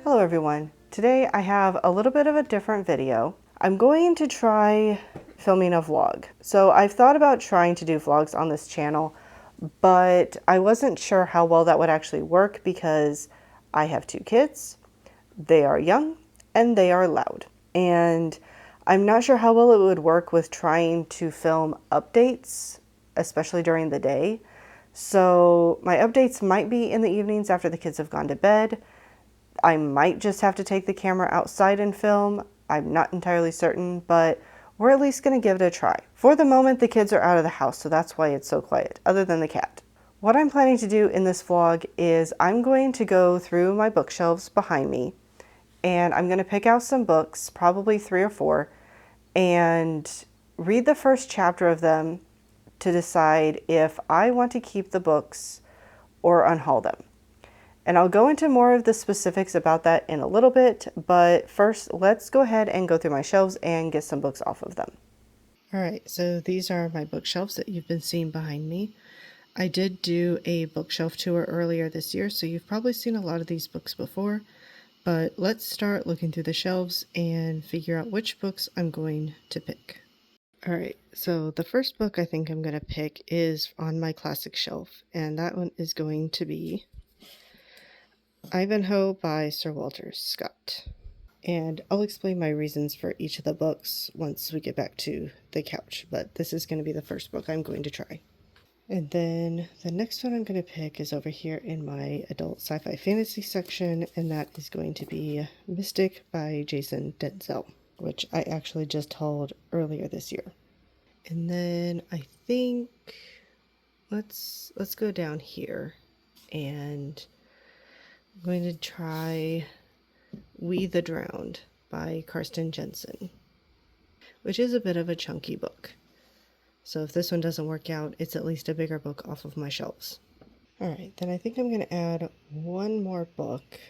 Hello everyone. Today I have a little bit of a different video. I'm going to try filming a vlog. So I've thought about trying to do vlogs on this channel, but I wasn't sure how well that would actually work because I have two kids, they are young, and they are loud. And I'm not sure how well it would work with trying to film updates, especially during the day. So my updates might be in the evenings after the kids have gone to bed. I might just have to take the camera outside and film. I'm not entirely certain, but we're at least going to give it a try. For the moment, the kids are out of the house, so that's why it's so quiet, other than the cat. What I'm planning to do in this vlog is I'm going to go through my bookshelves behind me, and I'm going to pick out some books, probably 3 or 4, and read the first chapter of them to decide if I want to keep the books or unhaul them. And I'll go into more of the specifics about that in a little bit, but first let's go ahead and go through my shelves and get some books off of them. Alright, so these are my bookshelves that you've been seeing behind me. I did do a bookshelf tour earlier this year, so you've probably seen a lot of these books before, but let's start looking through the shelves and figure out which books I'm going to pick. Alright, so the first book I think I'm going to pick is on my classic shelf, and that one is going to be Ivanhoe by Sir Walter Scott. And I'll explain my reasons for each of the books once we get back to the couch, but this is going to be the first book I'm going to try. And then the next one I'm going to pick is over here in my adult sci-fi fantasy section, and that is going to be Mystic by Jason Denzel, which I actually just hauled earlier this year. And then I think let's go down here, and I'm going to try We the Drowned by Karsten Jensen, which is a bit of a chunky book. So if this one doesn't work out, it's at least a bigger book off of my shelves. Alright, then I think I'm going to add one more book.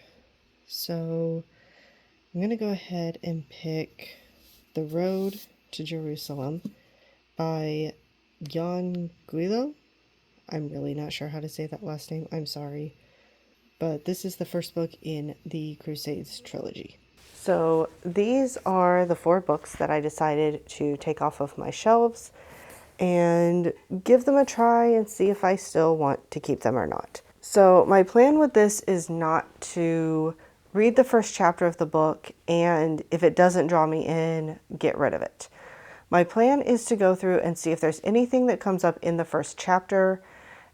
So I'm going to go ahead and pick The Road to Jerusalem by Jan Guillou. I'm really not sure how to say that last name, I'm sorry. But this is the first book in the Crusades trilogy. So these are the 4 books that I decided to take off of my shelves and give them a try and see if I still want to keep them or not. So my plan with this is not to read the first chapter of the book, and if it doesn't draw me in, get rid of it. My plan is to go through and see if there's anything that comes up in the first chapter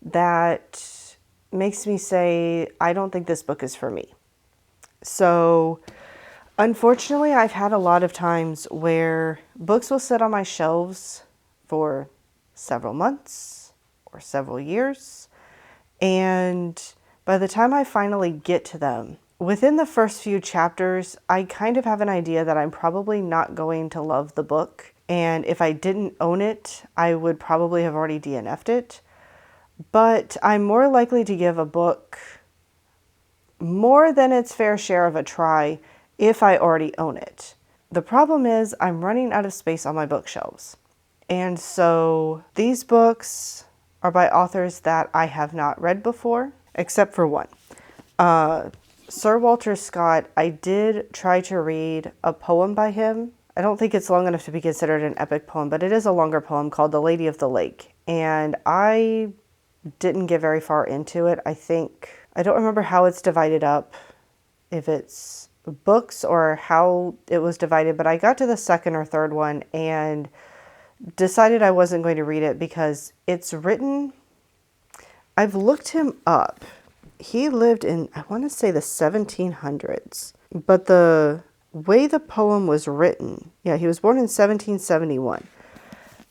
that makes me say, I don't think this book is for me. So unfortunately, I've had a lot of times where books will sit on my shelves for several months or several years, and by the time I finally get to them, within the first few chapters, I kind of have an idea that I'm probably not going to love the book, and if I didn't own it, I would probably have already DNF'd it. But I'm more likely to give a book more than its fair share of a try if I already own it. The problem is I'm running out of space on my bookshelves. And so these books are by authors that I have not read before, except for one. Sir Walter Scott, I did try to read a poem by him. I don't think it's long enough to be considered an epic poem, but it is a longer poem called The Lady of the Lake. And I didn't get very far into it. I don't remember how it's divided up, if it's books or how it was divided, but I got to the second or third one and decided I wasn't going to read it because it's written, I've looked him up. He lived in, I want to say, the 1700s, but the way the poem was written, yeah, he was born in 1771.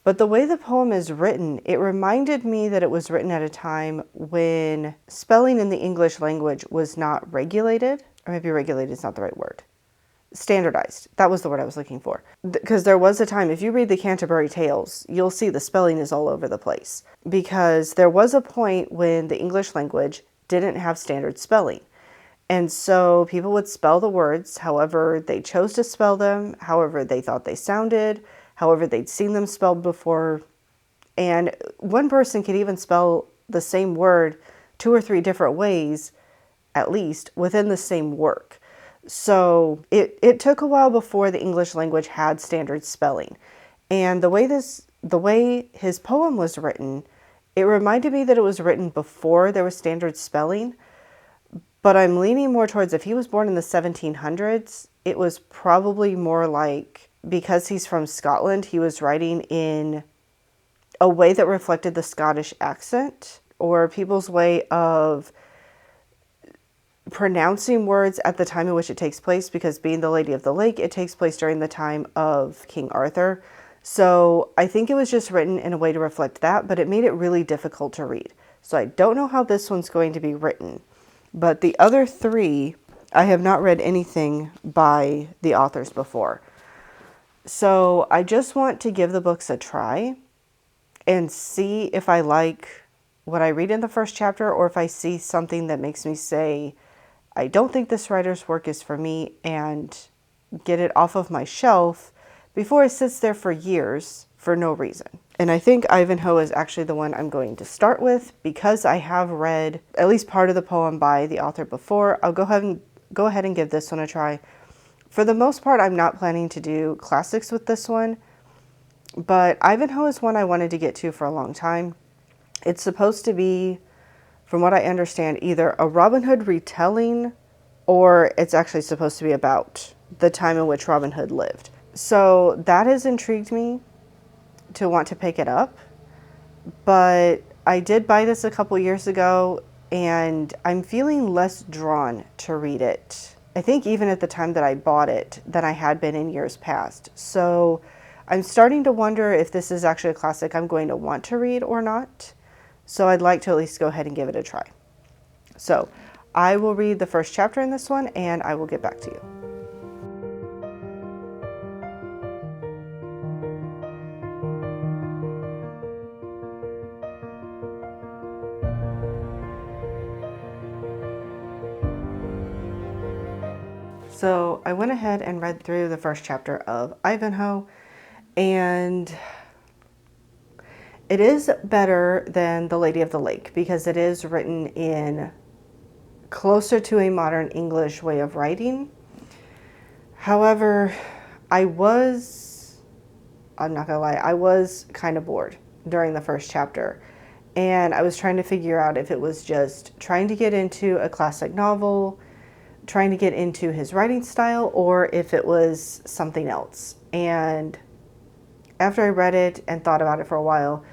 But the way the poem is written, it reminded me that it was written at a time when spelling in the English language was not regulated, or maybe regulated is not the right word. Standardized. That was the word I was looking for. Because there was a time, if you read the Canterbury Tales, you'll see the spelling is all over the place. Because there was a point when the English language didn't have standard spelling. And so people would spell the words however they chose to spell them, however they thought they sounded, however they'd seen them spelled before. And one person could even spell the same word 2 or 3 different ways, at least, within the same work. So it took a while before the English language had standard spelling. And the way his poem was written, it reminded me that it was written before there was standard spelling. But I'm leaning more towards if he was born in the 1700s, it was probably more like, because he's from Scotland, he was writing in a way that reflected the Scottish accent or people's way of pronouncing words at the time in which it takes place, because being the Lady of the Lake, it takes place during the time of King Arthur. So I think it was just written in a way to reflect that, but it made it really difficult to read. So I don't know how this one's going to be written. But the other three, I have not read anything by the authors before. So I just want to give the books a try and see if I like what I read in the first chapter, or if I see something that makes me say, I don't think this writer's work is for me, and get it off of my shelf before it sits there for years for no reason. And I think Ivanhoe is actually the one I'm going to start with, because I have read at least part of the poem by the author before. I'll go ahead and give this one a try. For the most part, I'm not planning to do classics with this one, but Ivanhoe is one I wanted to get to for a long time. It's supposed to be, from what I understand, either a Robin Hood retelling, or it's actually supposed to be about the time in which Robin Hood lived. So that has intrigued me to want to pick it up. But I did buy this a couple years ago, and I'm feeling less drawn to read it, I think even at the time that I bought it, than I had been in years past. So I'm starting to wonder if this is actually a classic I'm going to want to read or not. So I'd like to at least go ahead and give it a try. So I will read the first chapter in this one, and I will get back to you. So I went ahead and read through the first chapter of Ivanhoe, and it is better than The Lady of the Lake, because it is written in closer to a modern English way of writing. However, I'm not gonna lie, I was kind of bored during the first chapter. And I was trying to figure out if it was just trying to get into a classic novel, trying to get into his writing style, or if it was something else. And after I read it and thought about it for a while,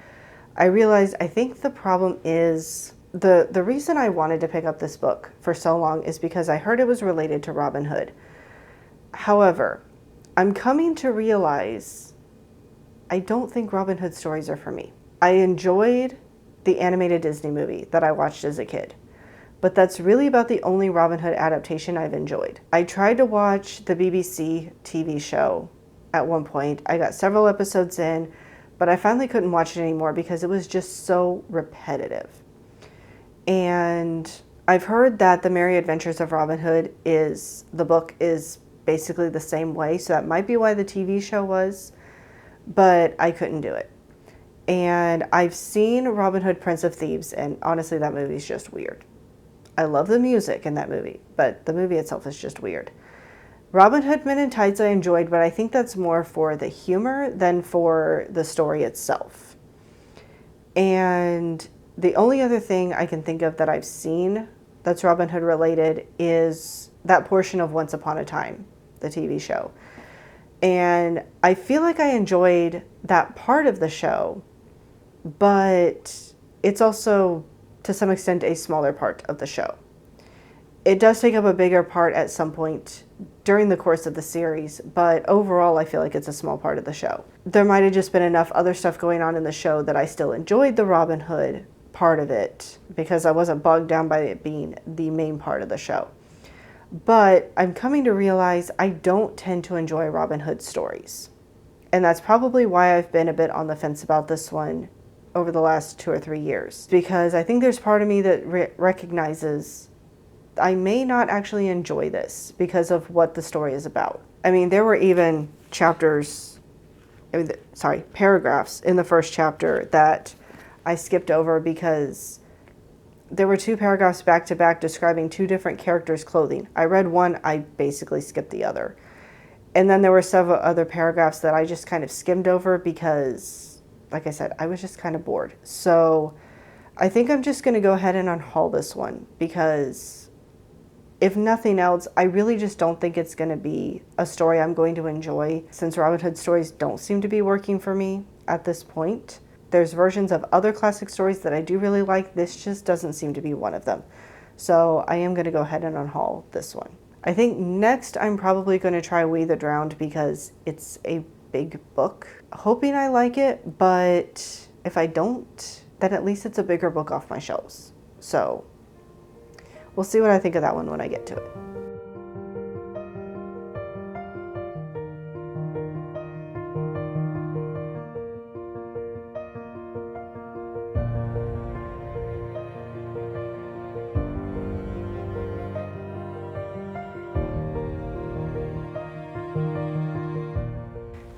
I realized I think the problem is the reason I wanted to pick up this book for so long is because I heard it was related to Robin Hood. However, I'm coming to realize I don't think Robin Hood stories are for me. I enjoyed the animated Disney movie that I watched as a kid, but that's really about the only Robin Hood adaptation I've enjoyed. I tried to watch the BBC TV show at one point. I got several episodes in, but I finally couldn't watch it anymore because it was just so repetitive. And I've heard that The Merry Adventures of Robin Hood the book is basically the same way, so that might be why the TV show was, but I couldn't do it. And I've seen Robin Hood, Prince of Thieves, and honestly, that movie's just weird. I love the music in that movie, but the movie itself is just weird. Robin Hood Men in Tights I enjoyed, but I think that's more for the humor than for the story itself. And the only other thing I can think of that I've seen that's Robin Hood related is that portion of Once Upon a Time, the TV show. And I feel like I enjoyed that part of the show, but it's also, to some extent, a smaller part of the show. It does take up a bigger part at some point during the course of the series, but overall I feel like it's a small part of the show. There might have just been enough other stuff going on in the show that I still enjoyed the Robin Hood part of it, because I wasn't bogged down by it being the main part of the show. But I'm coming to realize I don't tend to enjoy Robin Hood stories. And that's probably why I've been a bit on the fence about this one over the last 2 or 3 years. Because I think there's part of me that recognizes I may not actually enjoy this because of what the story is about. I mean, there were even paragraphs in the first chapter that I skipped over because there were 2 paragraphs back to back describing 2 different characters' clothing. I read one, I basically skipped the other. And then there were several other paragraphs that I just kind of skimmed over because, like I said, I was just kind of bored. So I think I'm just going to go ahead and unhaul this one because if nothing else, I really just don't think it's going to be a story I'm going to enjoy since Robin Hood stories don't seem to be working for me at this point. There's versions of other classic stories that I do really like. This just doesn't seem to be one of them. So I am going to go ahead and unhaul this one. I think next I'm probably going to try We the Drowned because it's a big book. Hoping I like it, but if I don't, then at least it's a bigger book off my shelves. So we'll see what I think of that one when I get to it.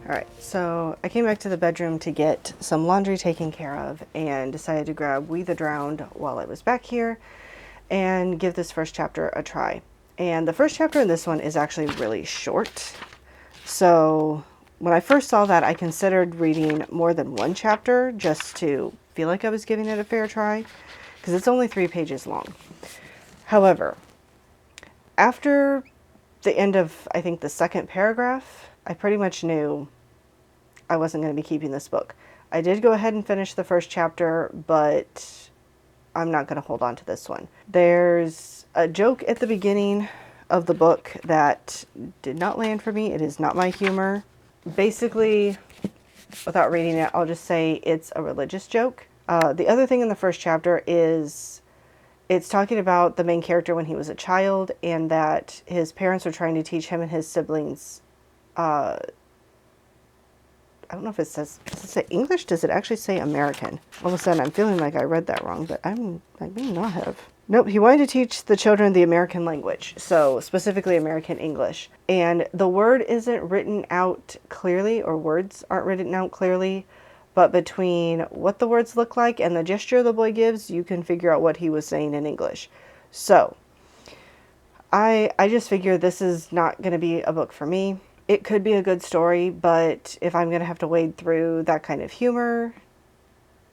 Alright, so I came back to the bedroom to get some laundry taken care of and decided to grab We the Drowned while I was back here and give this first chapter a try. And the first chapter in this one is actually really short. So when I first saw that, I considered reading more than one chapter just to feel like I was giving it a fair try because it's only 3 pages long. However, after the end of, I think, the second paragraph, I pretty much knew I wasn't going to be keeping this book. I did go ahead and finish the first chapter, but I'm not going to hold on to this one. There's a joke at the beginning of the book that did not land for me. It is not my humor. Basically, without reading it, I'll just say it's a religious joke. The other thing in the first chapter is it's talking about the main character when he was a child and that his parents are trying to teach him and his siblings I don't know if it says, does it say English? Does it actually say American? All of a sudden I'm feeling like I read that wrong, but I may not have. Nope, he wanted to teach the children the American language, so specifically American English. And the word isn't written out clearly, or words aren't written out clearly, but between what the words look like and the gesture the boy gives, you can figure out what he was saying in English. So I just figured this is not going to be a book for me. It could be a good story, but if I'm going to have to wade through that kind of humor,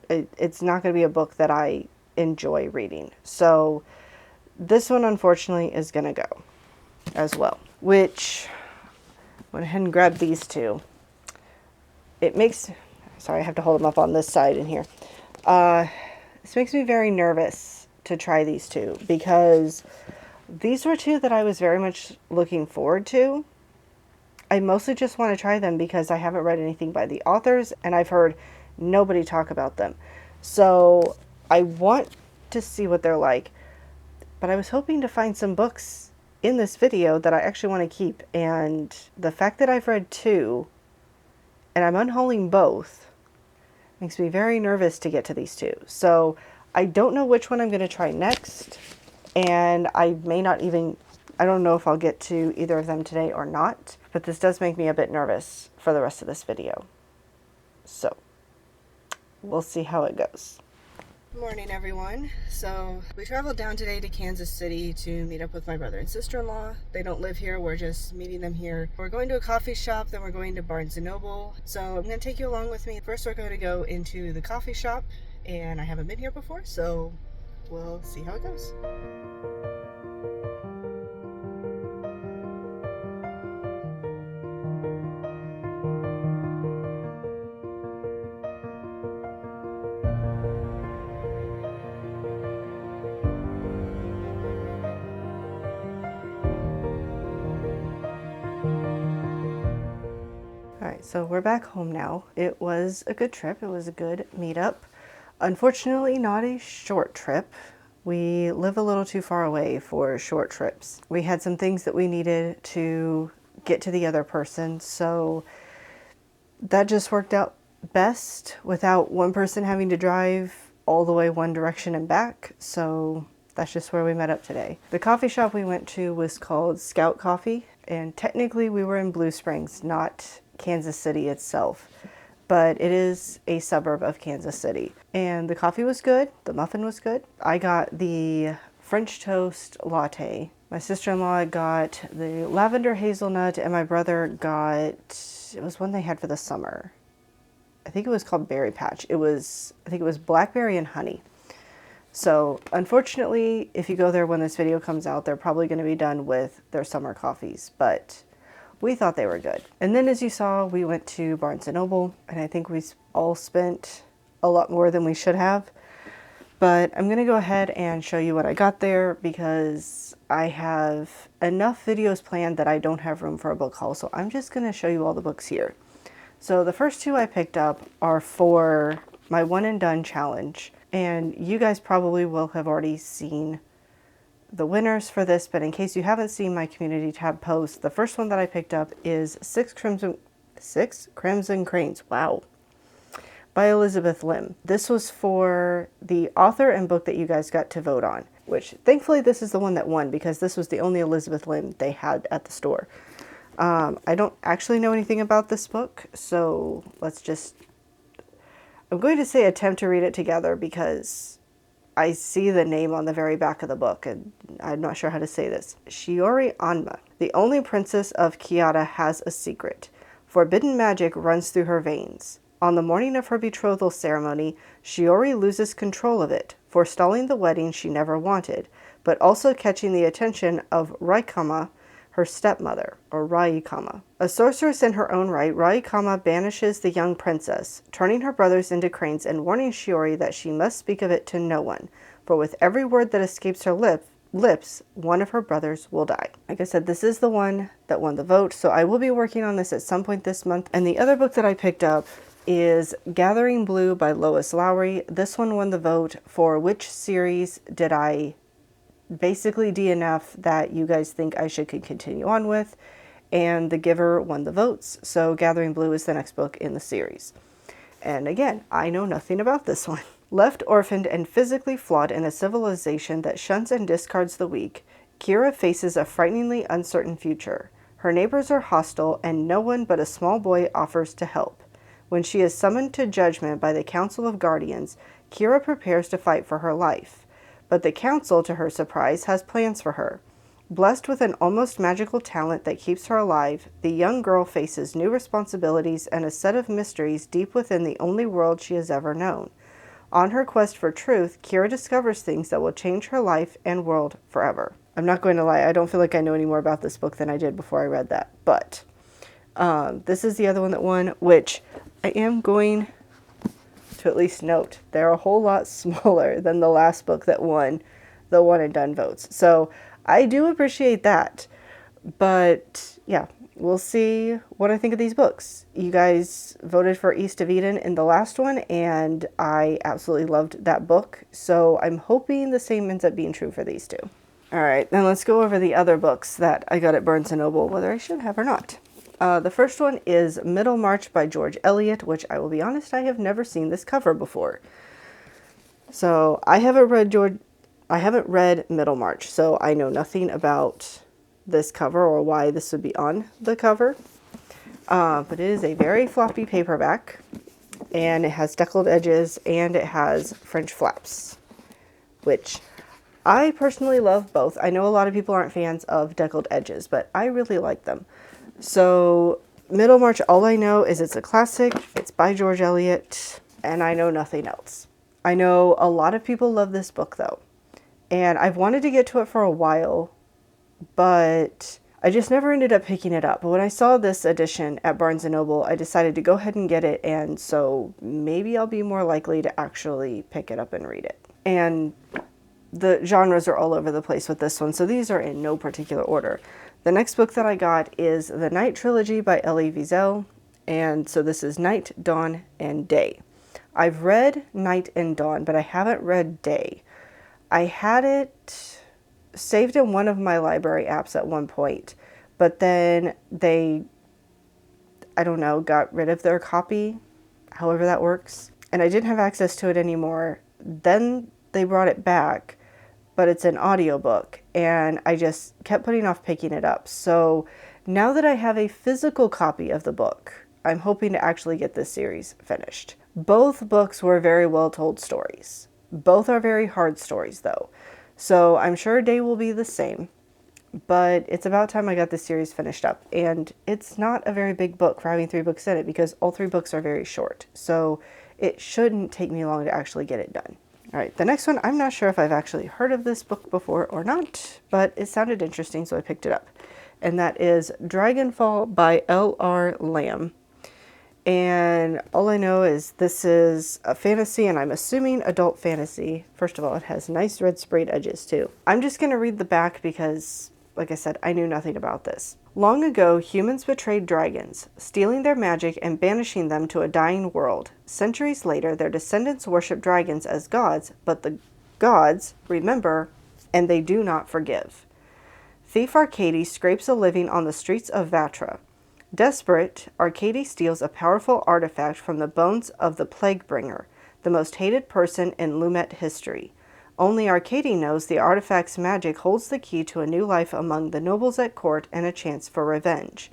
it's not going to be a book that I enjoy reading. So this one, unfortunately, is going to go as well. Which, I went ahead and grabbed these 2. It makes, sorry, I have to hold them up on this side in here. This makes me very nervous to try these 2 because these were 2 that I was very much looking forward to. I mostly just want to try them because I haven't read anything by the authors and I've heard nobody talk about them. So I want to see what they're like, but I was hoping to find some books in this video that I actually want to keep. And the fact that I've read 2 and I'm unhauling both makes me very nervous to get to these 2. So I don't know which one I'm going to try next. And I may not even, I don't know if I'll get to either of them today or not, but this does make me a bit nervous for the rest of this video. So we'll see how it goes. Good morning, everyone. So we traveled down today to Kansas City to meet up with my brother and sister-in-law. They don't live here. We're just meeting them here. We're going to a coffee shop, then we're going to Barnes & Noble. So I'm going to take you along with me. First, we're going to go into the coffee shop, and I haven't been here before, so we'll see how it goes. Alright, so we're back home now. It was a good trip. It was a good meetup. Unfortunately, not a short trip. We live a little too far away for short trips. We had some things that we needed to get to the other person, so that just worked out best without one person having to drive all the way one direction and back, so that's just where we met up today. The coffee shop we went to was called Scout Coffee, and technically we were in Blue Springs, not Kansas City itself. but it is a suburb of Kansas City. And the coffee was good. The muffin was good. I got the French toast latte. My sister-in-law got the lavender hazelnut, and my brother got, it was one they had for the summer. I think it was called Berry Patch. I think it was blackberry and honey. So unfortunately, if you go there when this video comes out, they're probably going to be done with their summer coffees, but we thought they were good. And then as you saw, we went to Barnes & Noble, and I think we all spent a lot more than we should have. But I'm going to go ahead and show you what I got there because I have enough videos planned that I don't have room for a book haul. So I'm just going to show you all the books here. So the first two I picked up are for my one and done challenge. And you guys probably will have already seen the winners for this, but in case you haven't seen my community tab post, the first one that I picked up is Six Crimson Cranes. Wow. By Elizabeth Lim. This was for the author and book that you guys got to vote on, which thankfully this is the one that won because this was the only Elizabeth Lim they had at the store. I don't actually know anything about this book, so I'm going to say attempt to read it together because I see the name on the very back of the book and I'm not sure how to say this. Shiori Anma, the only princess of Kyoto, has a secret. Forbidden magic runs through her veins. On the morning of her betrothal ceremony, Shiori loses control of it, forestalling the wedding she never wanted, but also catching the attention of Raikama, her stepmother, or Raikama. A sorceress in her own right, Raikama banishes the young princess, turning her brothers into cranes and warning Shiori that she must speak of it to no one, for with every word that escapes her lips, one of her brothers will die. Like I said, this is the one that won the vote, so I will be working on this at some point this month. And the other book that I picked up is Gathering Blue by Lois Lowry. This one won the vote for which series did I basically DNF that you guys think I should continue on with, and The Giver won the votes, so Gathering Blue is the next book in the series. And again, I know nothing about this one. Left orphaned and physically flawed in a civilization that shuns and discards the weak, Kira faces a frighteningly uncertain future. Her neighbors are hostile, and no one but a small boy offers to help. When she is summoned to judgment by the Council of Guardians, Kira prepares to fight for her life. But the Council, to her surprise, has plans for her. Blessed with an almost magical talent that keeps her alive, the young girl faces new responsibilities and a set of mysteries deep within the only world she has ever known. On her quest for truth, Kira discovers things that will change her life and world forever. I'm not going to lie, I don't feel like I know any more about this book than I did before I read that, but this is the other one that won, which I am going to at least note. They're a whole lot smaller than the last book that won the one and done votes. So I do appreciate that. But yeah, we'll see what I think of these books. You guys voted for East of Eden in the last one, and I absolutely loved that book. So I'm hoping the same ends up being true for these two. All right, then let's go over the other books that I got at Barnes & Noble, whether I should have or not. The first one is Middlemarch by George Eliot, which I will be honest, I have never seen this cover before. So I haven't read Middlemarch, so I know nothing about this cover or why this would be on the cover. But it is a very floppy paperback, and it has deckled edges, and it has French flaps, which I personally love both. I know a lot of people aren't fans of deckled edges, but I really like them. So Middlemarch, all I know is it's a classic, it's by George Eliot, and I know nothing else. I know a lot of people love this book though, and I've wanted to get to it for a while, but I just never ended up picking it up. But when I saw this edition at Barnes & Noble, I decided to go ahead and get it, and so maybe I'll be more likely to actually pick it up and read it. And the genres are all over the place with this one, so these are in no particular order. The next book that I got is The Night Trilogy by Elie Wiesel, and so this is Night, Dawn, and Day. I've read Night and Dawn, but I haven't read Day. I had it saved in one of my library apps at one point, but then they, I don't know, got rid of their copy, however that works, and I didn't have access to it anymore. Then they brought it back, but it's an audiobook, and I just kept putting off picking it up. So now that I have a physical copy of the book, I'm hoping to actually get this series finished. Both books were very well told stories. Both are very hard stories though. So I'm sure Day will be the same. But it's about time I got this series finished up. And it's not a very big book for having 3 books in it because all 3 books are very short. So it shouldn't take me long to actually get it done. All right, the next one, I'm not sure if I've actually heard of this book before or not, but it sounded interesting, so I picked it up. And that is Dragonfall by L.R. Lamb. And all I know is this is a fantasy, and I'm assuming adult fantasy. First of all, it has nice red sprayed edges too. I'm just going to read the back because, like I said, I knew nothing about this. Long ago, humans betrayed dragons, stealing their magic and banishing them to a dying world. Centuries later, their descendants worship dragons as gods, but the gods remember, and they do not forgive. Thief Arcady scrapes a living on the streets of Vatra. Desperate, Arcady steals a powerful artifact from the bones of the Plaguebringer, the most hated person in Lumet history. Only Arcady knows the artifact's magic holds the key to a new life among the nobles at court and a chance for revenge.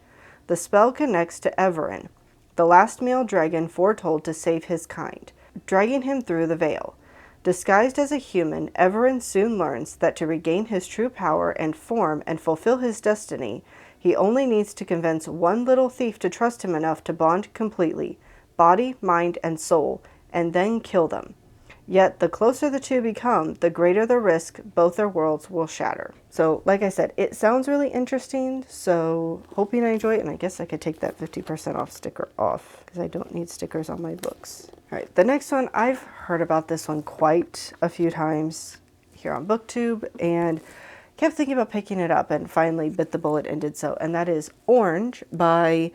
The spell connects to Everin, the last male dragon foretold to save his kind, dragging him through the veil. Disguised as a human, Everin soon learns that to regain his true power and form and fulfill his destiny, he only needs to convince one little thief to trust him enough to bond completely, body, mind, and soul, and then kill them. Yet, the closer the two become, the greater the risk both their worlds will shatter. So, like I said, it sounds really interesting, so hoping I enjoy it, and I guess I could take that 50% off sticker off, because I don't need stickers on my books. All right, the next one, I've heard about this one quite a few times here on BookTube, and kept thinking about picking it up and finally bit the bullet and did so. And that is Orange by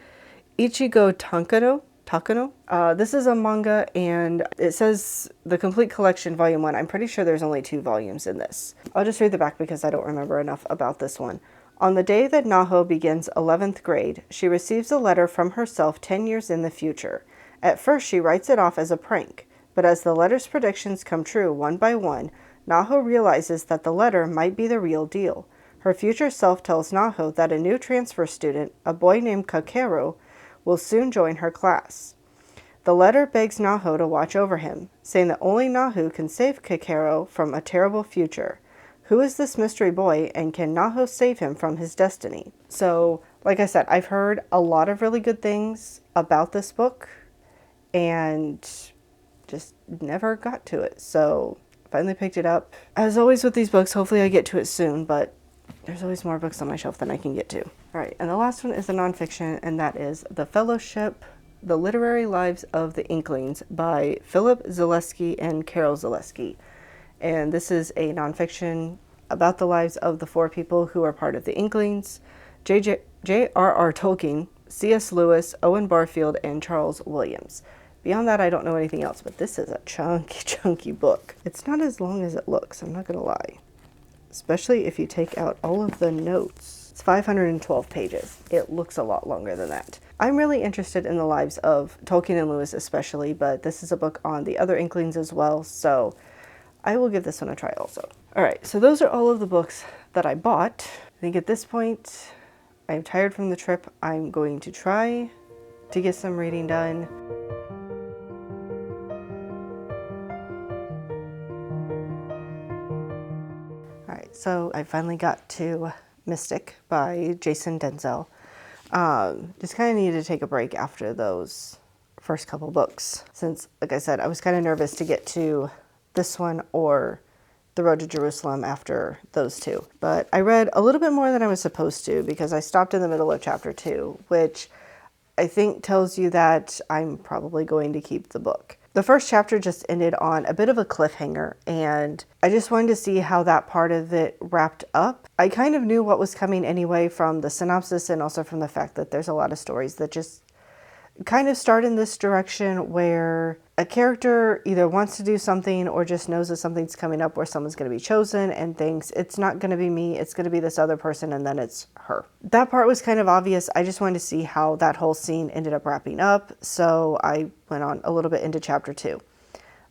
Ichigo Takano. This is a manga and it says the complete collection volume 1. I'm pretty sure there's only 2 volumes in this. I'll just read the back because I don't remember enough about this one. On the day that Naho begins 11th grade, she receives a letter from herself 10 years in the future. At first she writes it off as a prank, but as the letter's predictions come true one by one, Naho realizes that the letter might be the real deal. Her future self tells Naho that a new transfer student, a boy named Kakeru, will soon join her class. The letter begs Naho to watch over him, saying that only Naho can save Kakeru from a terrible future. Who is this mystery boy, and can Naho save him from his destiny? So, like I said, I've heard a lot of really good things about this book, and just never got to it. So finally picked it up. As always with these books, hopefully I get to it soon, but there's always more books on my shelf than I can get to. All right, and the last one is a nonfiction, and that is The Fellowship, The Literary Lives of the Inklings by Philip Zaleski and Carol Zaleski. And this is a nonfiction about the lives of the 4 people who are part of the Inklings: J.R.R. Tolkien, C.S. Lewis, Owen Barfield, and Charles Williams. Beyond that, I don't know anything else, but this is a chunky book. It's not as long as it looks, I'm not going to lie. Especially if you take out all of the notes. It's 512 pages. It looks a lot longer than that. I'm really interested in the lives of Tolkien and Lewis especially, but this is a book on the other Inklings as well, so I will give this one a try also. Alright, so those are all of the books that I bought. I think at this point, I'm tired from the trip. I'm going to try to get some reading done. Alright, so I finally got to Mystic by Jason Denzel. Just kind of needed to take a break after those first couple books, since, like I said, I was kind of nervous to get to this one or The Road to Jerusalem after those 2. But I read a little bit more than I was supposed to because I stopped in the middle of chapter 2, which I think tells you that I'm probably going to keep the book. The first chapter just ended on a bit of a cliffhanger, and I just wanted to see how that part of it wrapped up. I kind of knew what was coming anyway from the synopsis and also from the fact that there's a lot of stories that just kind of start in this direction where a character either wants to do something or just knows that something's coming up where someone's going to be chosen and thinks it's not going to be me, it's going to be this other person, and then it's her. That part was kind of obvious. I just wanted to see how that whole scene ended up wrapping up, so I went on a little bit into chapter 2.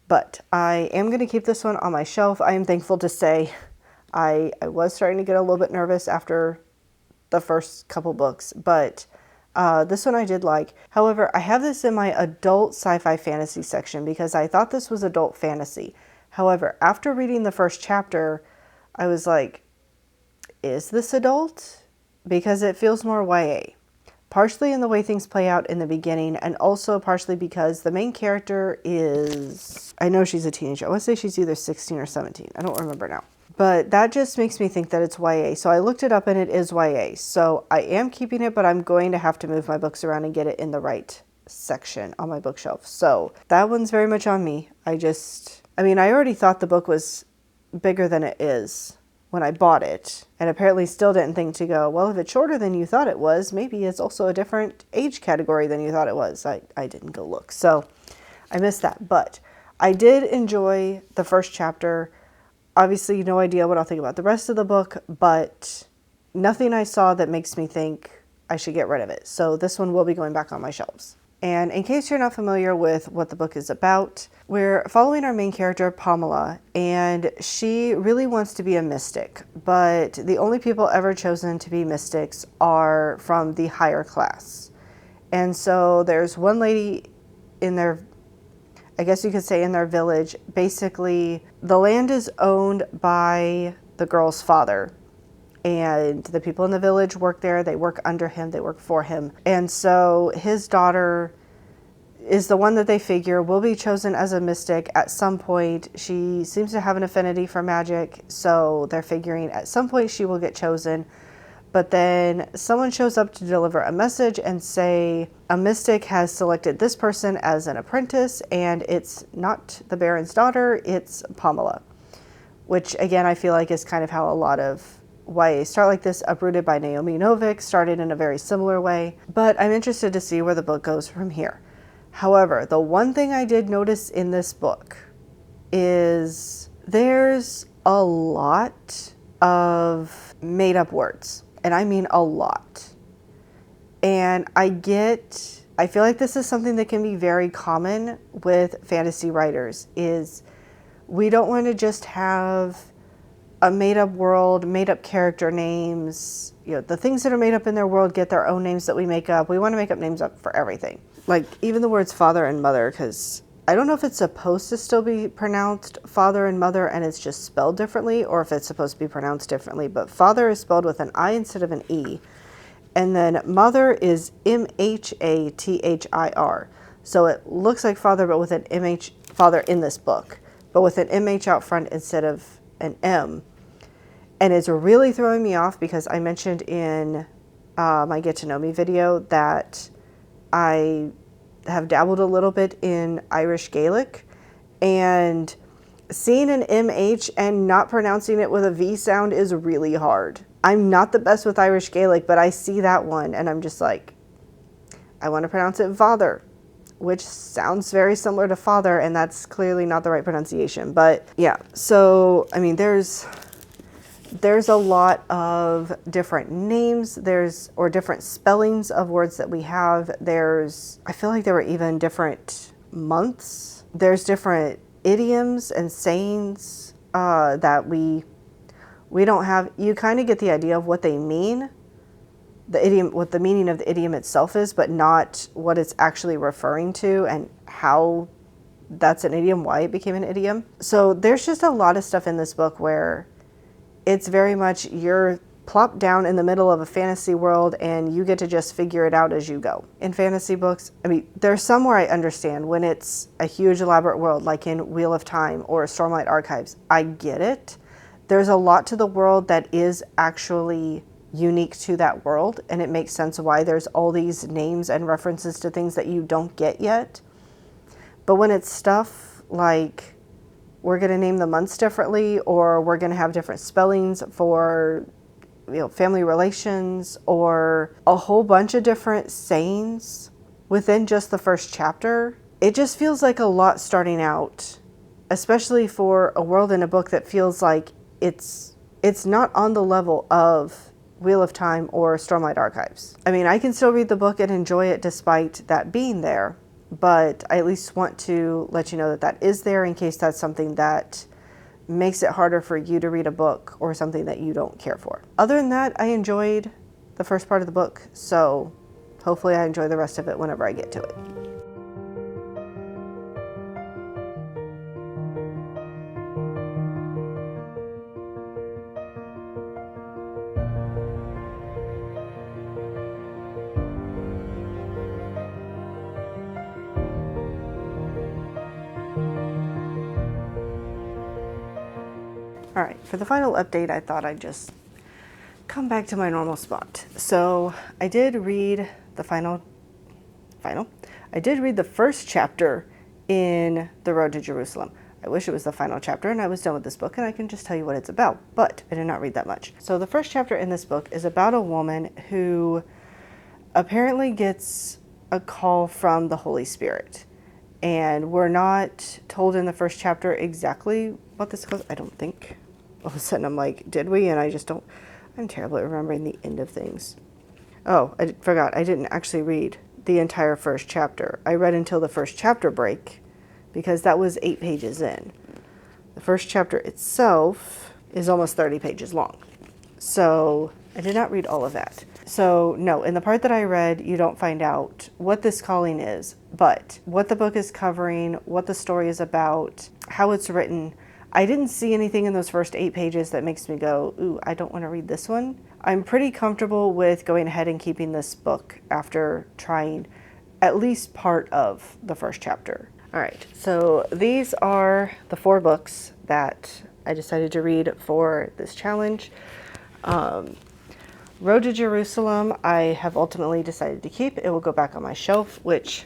But I am going to keep this one on my shelf. I am thankful to say I was starting to get a little bit nervous after the first couple books, but This one I did like. However, I have this in my adult sci-fi fantasy section because I thought this was adult fantasy. However, after reading the first chapter, I was like, is this adult? Because it feels more YA. Partially in the way things play out in the beginning, and also partially because the main character is, I know she's a teenager. I want to say she's either 16 or 17. I don't remember now. But that just makes me think that it's YA. So I looked it up and it is YA. So I am keeping it, but I'm going to have to move my books around and get it in the right section on my bookshelf. So that one's very much on me. I already thought the book was bigger than it is when I bought it, and apparently still didn't think to go, well, if it's shorter than you thought it was, maybe it's also a different age category than you thought it was. I didn't go look, so I missed that. But I did enjoy the first chapter. Obviously, no idea what I'll think about the rest of the book, but nothing I saw that makes me think I should get rid of it. So this one will be going back on my shelves. And in case you're not familiar with what the book is about, we're following our main character, Pamela, and she really wants to be a mystic, but the only people ever chosen to be mystics are from the higher class. And so there's one lady in their, I guess you could say in their village. Basically, the land is owned by the girl's father. And the people in the village work there. They work under him. They work for him. And so his daughter is the one that they figure will be chosen as a mystic at some point. She seems to have an affinity for magic. So they're figuring at some point she will get chosen. But then someone shows up to deliver a message and say a mystic has selected this person as an apprentice. And it's not the Baron's daughter. It's Pamela. Which, again, I feel like is kind of how a lot of YA start like this. Uprooted by Naomi Novik started in a very similar way, but I'm interested to see where the book goes from here. However, the one thing I did notice in this book is there's a lot of made up words, and I mean a lot. And I feel like this is something that can be very common with fantasy writers, is we don't want to just have a made-up world, made-up character names. The things that are made up in their world get their own names that we make up. We want to make up names up for everything. Like, even the words father and mother, because I don't know if it's supposed to still be pronounced father and mother and it's just spelled differently, or if it's supposed to be pronounced differently. But father is spelled with an I instead of an E. And then mother is M-H-A-T-H-I-R. So it looks like father, but with an M-H, father in this book, but with an M-H out front instead of an M. And it's really throwing me off because I mentioned in my Get to Know Me video that I have dabbled a little bit in Irish Gaelic, and seeing an MH and not pronouncing it with a V sound is really hard. I'm not the best with Irish Gaelic, but I see that one and I'm just like, I want to pronounce it father, which sounds very similar to father, and that's clearly not the right pronunciation. But yeah, so I mean, there's a lot of different names, or different spellings of words that we have. I feel like there were even different months. There's different idioms and sayings that we don't have. You kind of get the idea of what they mean, the idiom, what the meaning of the idiom itself is, but not what it's actually referring to and how that's an idiom, why it became an idiom. So there's just a lot of stuff in this book where it's very much you're plopped down in the middle of a fantasy world and you get to just figure it out as you go. In fantasy books, I mean, there's some where I understand when it's a huge elaborate world, like in Wheel of Time or Stormlight Archives. I get it. There's a lot to the world that is actually unique to that world, and it makes sense why there's all these names and references to things that you don't get yet. But when it's stuff like we're going to name the months differently, or we're going to have different spellings for family relations, or a whole bunch of different sayings within just the first chapter, it just feels like a lot starting out, especially for a world in a book that feels like it's not on the level of Wheel of Time or Stormlight Archives. I mean, I can still read the book and enjoy it despite that being there, but I at least want to let you know that that is there in case that's something that makes it harder for you to read a book or something that you don't care for. Other than that, I enjoyed the first part of the book, so hopefully I enjoy the rest of it whenever I get to it. All right, for the final update, I thought I'd just come back to my normal spot. So I did read the I did read the first chapter in The Road to Jerusalem. I wish it was the final chapter and I was done with this book and I can just tell you what it's about, but I did not read that much. So the first chapter in this book is about a woman who apparently gets a call from the Holy Spirit. And we're not told in the first chapter exactly what this goes. I don't think. All of a sudden I'm like, did we? And I just don't. I'm terrible at remembering the end of things. Oh, I forgot. I didn't actually read the entire first chapter. I read until the first chapter break because that was 8 pages in. The first chapter itself is almost 30 pages long. So I did not read all of that. So no, in the part that I read, you don't find out what this calling is, but what the book is covering, what the story is about, how it's written. I didn't see anything in those first 8 pages that makes me go, ooh, I don't want to read this one. I'm pretty comfortable with going ahead and keeping this book after trying at least part of the first chapter. All right, so these are the 4 books that I decided to read for this challenge. Road to Jerusalem, I have ultimately decided to keep. It will go back on my shelf, which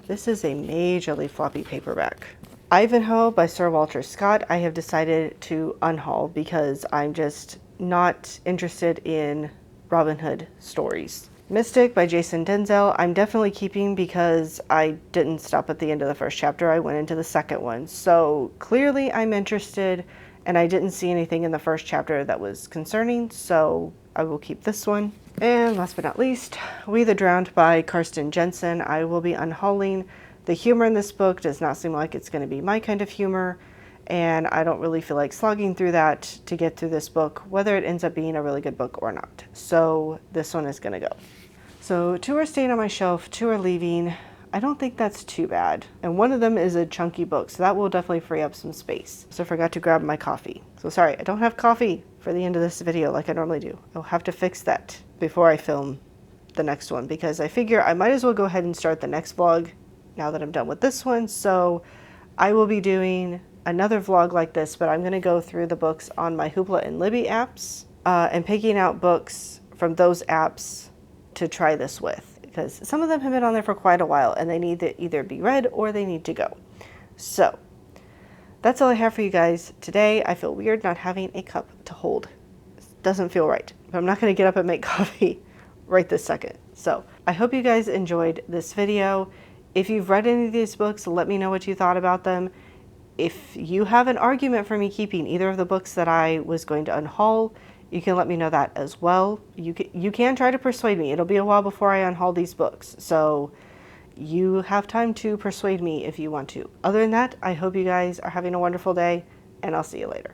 this is a majorly floppy paperback. Ivanhoe by Sir Walter Scott, I have decided to unhaul because I'm just not interested in Robin Hood stories. Mystic by Jason Denzel, I'm definitely keeping because I didn't stop at the end of the first chapter. I went into the second one. So clearly I'm interested and I didn't see anything in the first chapter that was concerning, so I will keep this one. And last but not least, We the Drowned by Karsten Jensen. I will be unhauling. The humor in this book does not seem like it's going to be my kind of humor, and I don't really feel like slogging through that to get through this book, whether it ends up being a really good book or not. So this one is going to go. So 2 are staying on my shelf, 2 are leaving. I don't think that's too bad. And one of them is a chunky book, so that will definitely free up some space. So I forgot to grab my coffee. So sorry, I don't have coffee for the end of this video like I normally do. I'll have to fix that before I film the next one because I figure I might as well go ahead and start the next vlog now that I'm done with this one. So I will be doing another vlog like this, but I'm going to go through the books on my Hoopla and Libby apps and picking out books from those apps to try this with, because some of them have been on there for quite a while and they need to either be read or they need to go. So that's all I have for you guys today. I feel weird not having a cup to hold. It doesn't feel right. But I'm not going to get up and make coffee right this second. So I hope you guys enjoyed this video. If you've read any of these books, let me know what you thought about them. If you have an argument for me keeping either of the books that I was going to unhaul, you can let me know that as well. You can try to persuade me. It'll be a while before I unhaul these books, so you have time to persuade me if you want to. Other than that, I hope you guys are having a wonderful day, and I'll see you later.